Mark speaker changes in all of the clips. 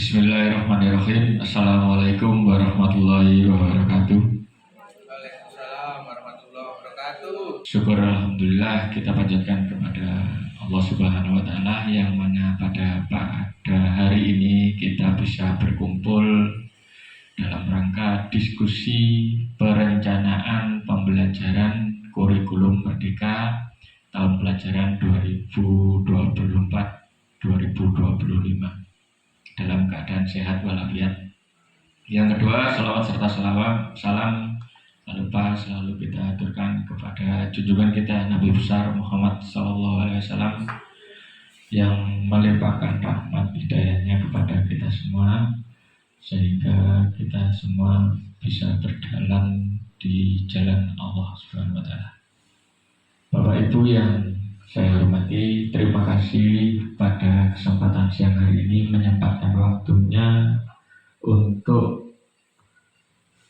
Speaker 1: Bismillahirrahmanirrahim. Assalamualaikum warahmatullahi wabarakatuh.
Speaker 2: Waalaikumsalam warahmatullahi wabarakatuh.
Speaker 1: Syukur alhamdulillah kita panjatkan kepada Allah Subhanahu wa taala yang mana pada hari ini kita bisa berkumpul dalam rangka diskusi perencanaan pembelajaran kurikulum Merdeka tahun pelajaran 2024-2025 dalam keadaan sehat walafiat. Yang kedua, salawat serta salam tak lupa selalu kita aturkan kepada junjungan kita Nabi besar Muhammad SAW yang melimpahkan rahmat hidayahnya kepada kita semua sehingga kita semua bisa berjalan di jalan Allah Subhanahu wa taala. Bapak Ibu yang saya hormati, terima kasih pada kesempatan siang hari ini menyempatkan waktunya untuk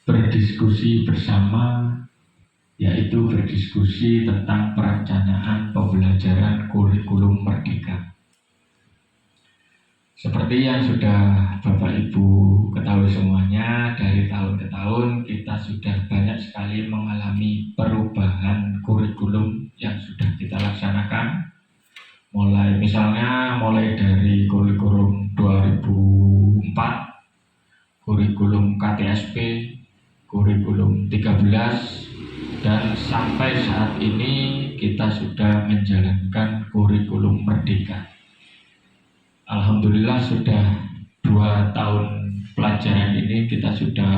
Speaker 1: berdiskusi bersama, yaitu berdiskusi tentang perencanaan pembelajaran kurikulum Merdeka. Seperti yang sudah Bapak Ibu ketahui semuanya, dari tahun ke tahun kita sudah banyak sekali mengalami perubahan kurikulum yang sudah kita laksanakan. Mulai dari kurikulum 2004, kurikulum KTSP, kurikulum 13, dan sampai saat ini kita sudah menjalankan kurikulum Merdeka. Alhamdulillah sudah 2 tahun pelajaran ini kita sudah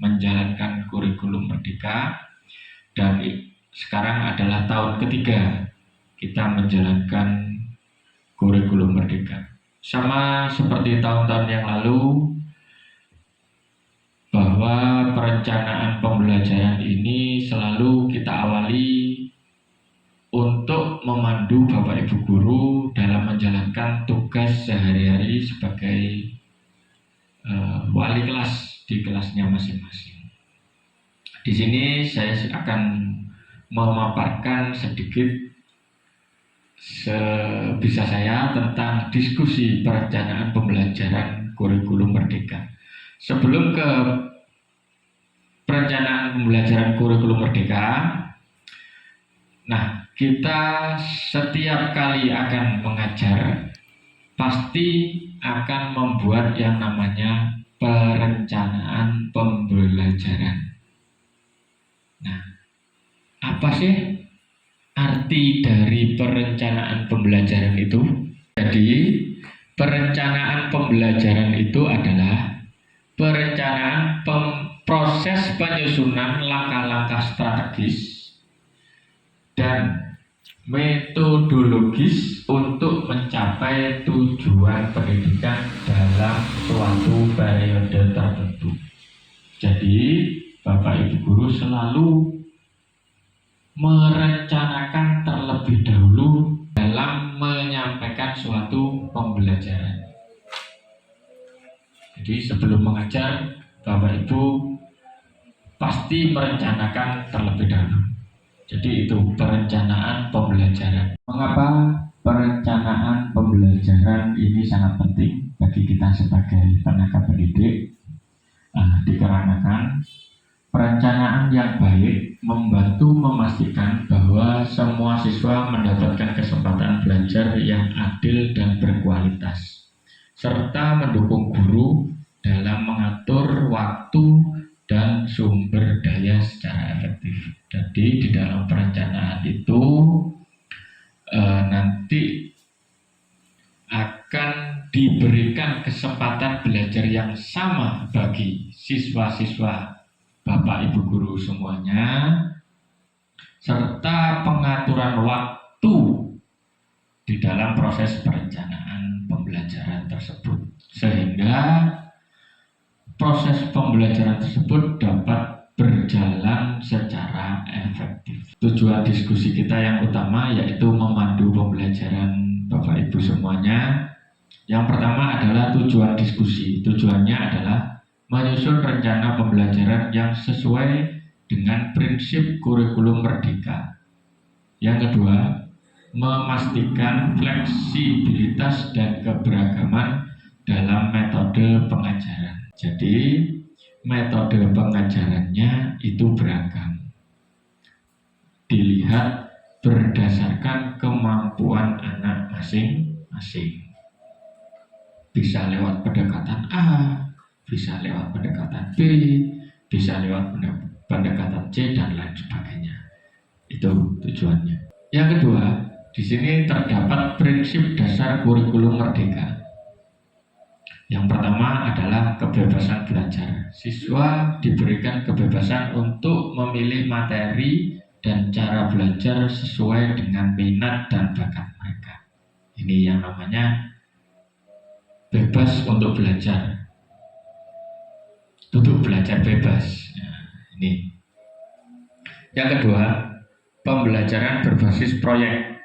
Speaker 1: menjalankan kurikulum Merdeka, dan sekarang adalah tahun ketiga kita menjalankan kurikulum Merdeka. Sama seperti tahun-tahun yang lalu, bahwa perencanaan pembelajaran ini selalu kita awali untuk memandu Bapak Ibu Guru dalam menjalankan tugas sehari-hari sebagai wali kelas di kelasnya masing-masing. Di sini saya akan memaparkan sedikit sebisa saya tentang diskusi perencanaan pembelajaran kurikulum Merdeka. Sebelum ke perencanaan pembelajaran kurikulum Merdeka, kita setiap kali akan mengajar pasti akan membuat yang namanya perencanaan pembelajaran. Apa sih arti dari perencanaan pembelajaran itu? Jadi, perencanaan pembelajaran itu adalah perencanaan proses penyusunan langkah-langkah strategis dan metodologis untuk mencapai tujuan pendidikan dalam suatu periode tertentu. Jadi, Bapak Ibu Guru selalu merencanakan terlebih dahulu dalam menyampaikan suatu pembelajaran. Jadi, sebelum mengajar, Bapak Ibu pasti merencanakan terlebih dahulu. Jadi itu perencanaan pembelajaran. Mengapa perencanaan pembelajaran ini sangat penting bagi kita sebagai tenaga pendidik? Dikarenakan perencanaan yang baik membantu memastikan bahwa semua siswa mendapatkan kesempatan belajar yang adil dan berkualitas, serta mendukung guru dalam mengatur waktu dan sumber daya secara efektif. Jadi di dalam perencanaan itu nanti akan diberikan kesempatan belajar yang sama bagi siswa-siswa Bapak Ibu Guru semuanya, serta pengaturan waktu di dalam proses perencanaan pembelajaran tersebut, sehingga proses pembelajaran tersebut dapat berjalan secara efektif. Tujuan diskusi kita yang utama yaitu memandu pembelajaran Bapak Ibu semuanya. Yang pertama adalah tujuan diskusi. Tujuannya adalah menyusun rencana pembelajaran yang sesuai dengan prinsip kurikulum Merdeka. Yang kedua, memastikan fleksibilitas dan keberagaman dalam metode metode pengajarannya itu beragam. Dilihat berdasarkan kemampuan anak masing-masing. Bisa lewat pendekatan A, bisa lewat pendekatan B, bisa lewat pendekatan C dan lain sebagainya. Itu tujuannya. Yang kedua, di sini terdapat prinsip dasar kurikulum merdeka. Yang pertama adalah kebebasan belajar. Siswa diberikan kebebasan untuk memilih materi dan cara belajar sesuai dengan minat dan bakat mereka. Ini yang namanya bebas untuk belajar. Duduk belajar bebas. Nah, ini. Yang kedua, pembelajaran berbasis proyek.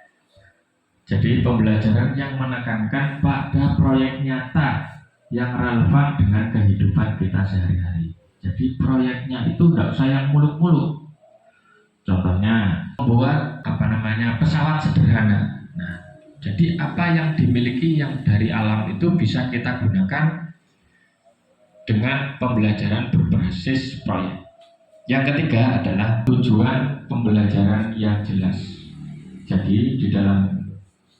Speaker 1: Jadi pembelajaran yang menekankan pada proyek nyata yang relevan dengan kehidupan kita sehari-hari. Jadi proyeknya itu tidak usah yang muluk-muluk. Contohnya membuat pesawat sederhana. Nah, jadi apa yang dimiliki yang dari alam itu bisa kita gunakan dengan pembelajaran berbasis proyek. Yang ketiga adalah tujuan pembelajaran yang jelas. Jadi di dalam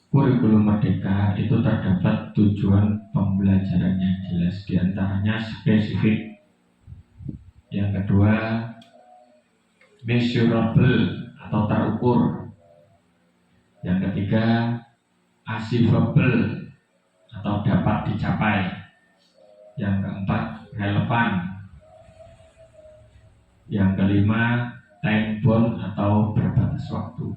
Speaker 1: kurikulum merdeka itu terdapat tujuan pembelajaran yang jelas, diantaranya spesifik. Yang kedua, measurable atau terukur. Yang ketiga, achievable atau dapat dicapai. Yang keempat, relevan. Yang kelima, time bound atau berbatas waktu.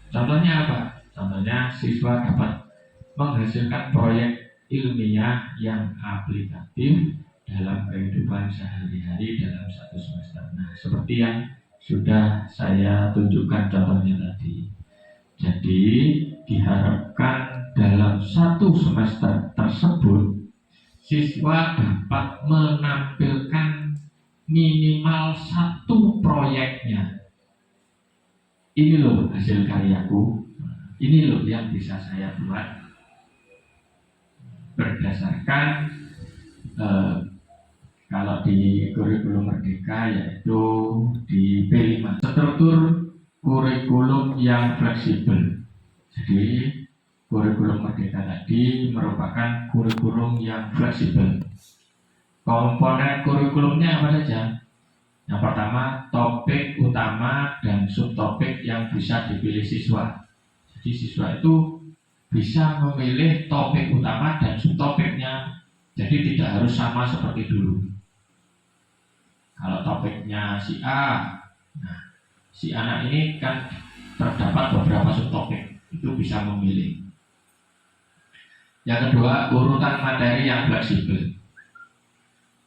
Speaker 1: Contohnya apa? Contohnya siswa dapat menghasilkan proyek ilmiah yang aplikatif dalam kehidupan sehari-hari dalam satu semester. Nah, seperti yang sudah saya tunjukkan contohnya tadi. Jadi diharapkan dalam satu semester tersebut siswa dapat menampilkan minimal satu proyeknya. Ini loh hasil karyaku. Ini loh yang bisa saya buat berdasarkan kalau di kurikulum merdeka yaitu di P5, struktur kurikulum yang fleksibel. Jadi kurikulum merdeka tadi merupakan kurikulum yang fleksibel. Komponen kurikulumnya apa saja? Yang pertama, topik utama dan subtopik yang bisa dipilih siswa. Jadi siswa itu bisa memilih topik utama dan subtopiknya. Jadi tidak harus sama seperti dulu. Kalau topiknya si A, nah si anak ini kan terdapat beberapa subtopik, itu bisa memilih. Yang kedua, urutan materi yang fleksibel.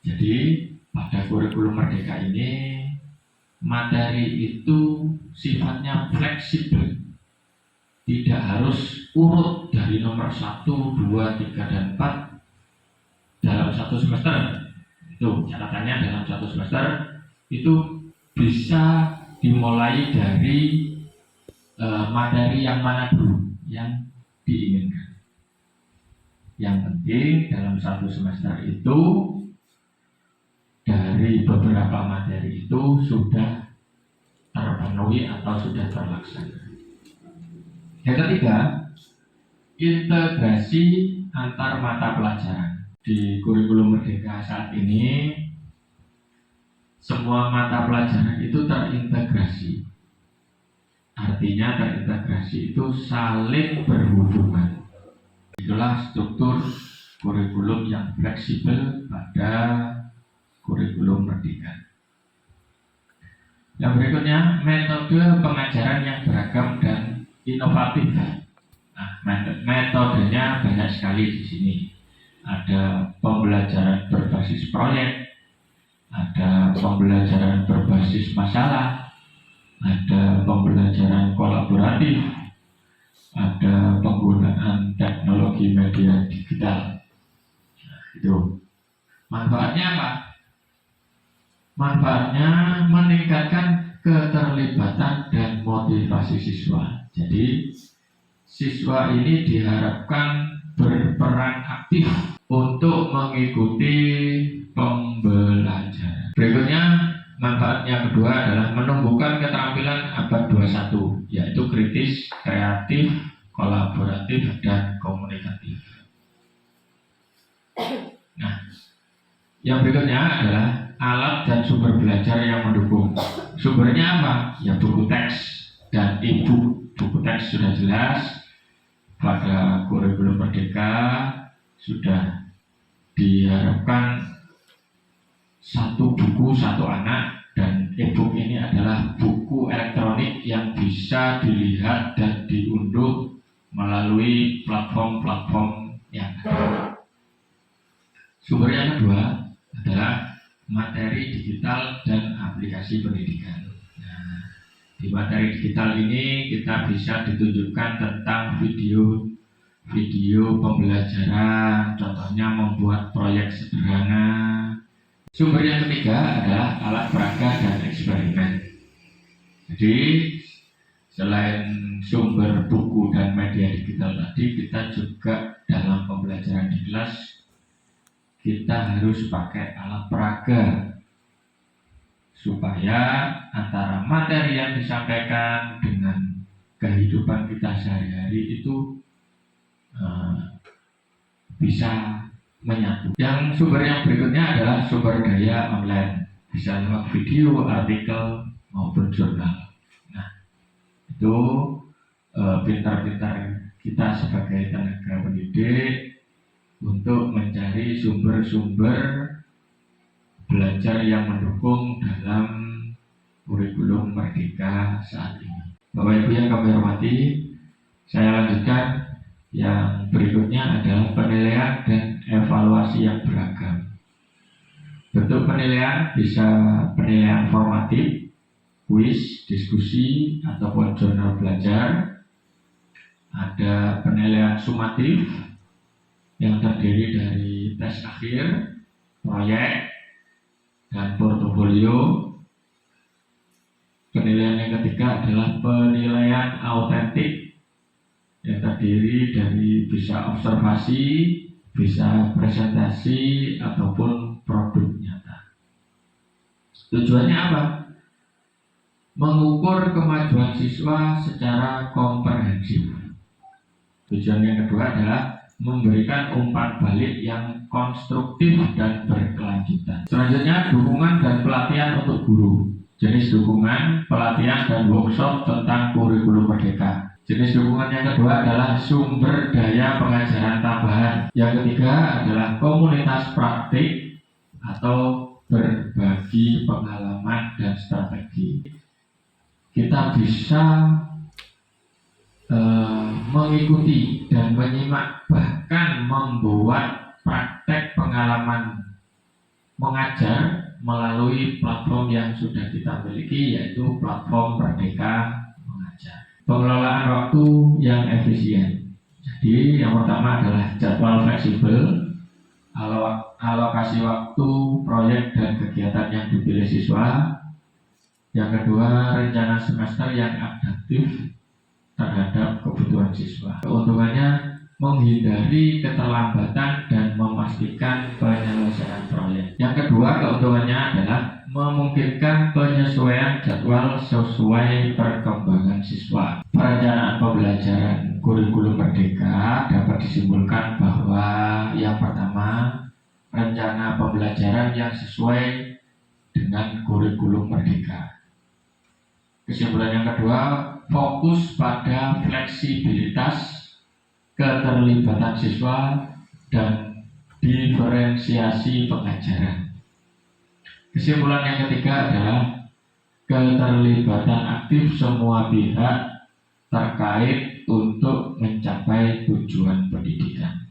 Speaker 1: Jadi pada kurikulum merdeka ini materi itu sifatnya fleksibel. Tidak harus urut dari nomor 1, 2, 3, dan 4 dalam satu semester. Itu catatannya dalam satu semester itu bisa dimulai dari materi yang mana dulu yang diinginkan. Yang penting dalam satu semester itu dari beberapa materi itu sudah terpenuhi atau sudah terlaksana. Yang ketiga, integrasi antar mata pelajaran. Di kurikulum merdeka saat ini, semua mata pelajaran itu terintegrasi. Artinya terintegrasi itu saling berhubungan. Itulah struktur kurikulum yang fleksibel pada kurikulum merdeka. Yang berikutnya, metode pengajaran yang beragam dan inovatif. Nah, metodenya banyak sekali di sini. Ada pembelajaran berbasis proyek, ada pembelajaran berbasis masalah, ada pembelajaran kolaboratif, ada penggunaan teknologi media digital. Nah, itu manfaatnya apa? Manfaatnya meningkatkan keterlibatan dan motivasi siswa. Jadi siswa ini diharapkan berperan aktif untuk mengikuti pembelajaran manfaat yang kedua adalah menumbuhkan keterampilan abad 21, yaitu kritis, kreatif, kolaboratif, dan komunikatif. Nah, yang berikutnya adalah alat dan sumber belajar yang mendukung. Sumbernya apa? Ya buku teks dan e-book. Buku teks sudah jelas, pada kurikulum Merdeka sudah diharapkan satu buku satu anak, dan e-book ini adalah buku elektronik yang bisa dilihat dan diunduh melalui platform-platform yang ada. Sumber yang kedua adalah materi digital dan aplikasi pendidikan. Nah, di materi digital ini kita bisa ditunjukkan tentang video pembelajaran, contohnya membuat proyek sederhana. Sumber yang ketiga adalah alat peraga dan eksperimen. Jadi selain sumber buku dan media digital tadi, kita juga dalam pembelajaran di kelas kita harus pakai alat peraga supaya antara materi yang disampaikan dengan kehidupan kita sehari-hari itu bisa menyatu. Yang sumber yang berikutnya adalah sumber daya online, bisa lewat video, artikel maupun jurnal. Nah, itu pintar-pintar kita sebagai tenaga pendidik untuk mencari sumber-sumber belajar yang mendukung dalam kurikulum Merdeka saat ini. Bapak Ibu yang kami hormati, saya lanjutkan. Yang berikutnya adalah penilaian dan evaluasi yang beragam. Bentuk penilaian bisa penilaian formatif, kuis, diskusi, ataupun jurnal belajar. Ada penilaian sumatif yang terdiri dari tes akhir, proyek, dan portofolio. Penilaian yang ketiga adalah penilaian autentik yang terdiri dari bisa observasi, bisa presentasi, ataupun produk nyata. Tujuannya apa? Mengukur kemajuan siswa secara komprehensif. Tujuan yang kedua adalah memberikan umpan balik yang konstruktif dan berkelanjutan. Selanjutnya, dukungan dan pelatihan untuk guru. Jenis dukungan, pelatihan, dan workshop tentang kurikulum Merdeka. Jenis dukungan yang kedua adalah sumber daya pengajaran tambahan. Yang ketiga adalah komunitas praktik atau berbagi pengalaman dan strategi. Kita bisa mengikuti dan menyimak, bahkan membuat praktek pengalaman mengajar melalui platform yang sudah kita miliki, yaitu platform Merdeka Mengajar. Pengelolaan waktu yang efisien. Jadi yang pertama adalah jadwal fleksibel, alokasi waktu, proyek dan kegiatan yang dipilih siswa. Yang kedua, rencana semester yang adaptif terhadap kebutuhan siswa. Keuntungannya menghindari keterlambatan dan memastikan penyelesaian proyek. Yang kedua, keuntungannya adalah memungkinkan penyesuaian jadwal sesuai perkembangan siswa. Perencanaan pembelajaran kurikulum Merdeka dapat disimpulkan bahwa yang pertama, rencana pembelajaran yang sesuai dengan kurikulum Merdeka. Kesimpulan yang kedua, fokus pada fleksibilitas, keterlibatan siswa, dan diferensiasi pengajaran. Kesimpulan yang ketiga adalah keterlibatan aktif semua pihak terkait untuk mencapai tujuan pendidikan.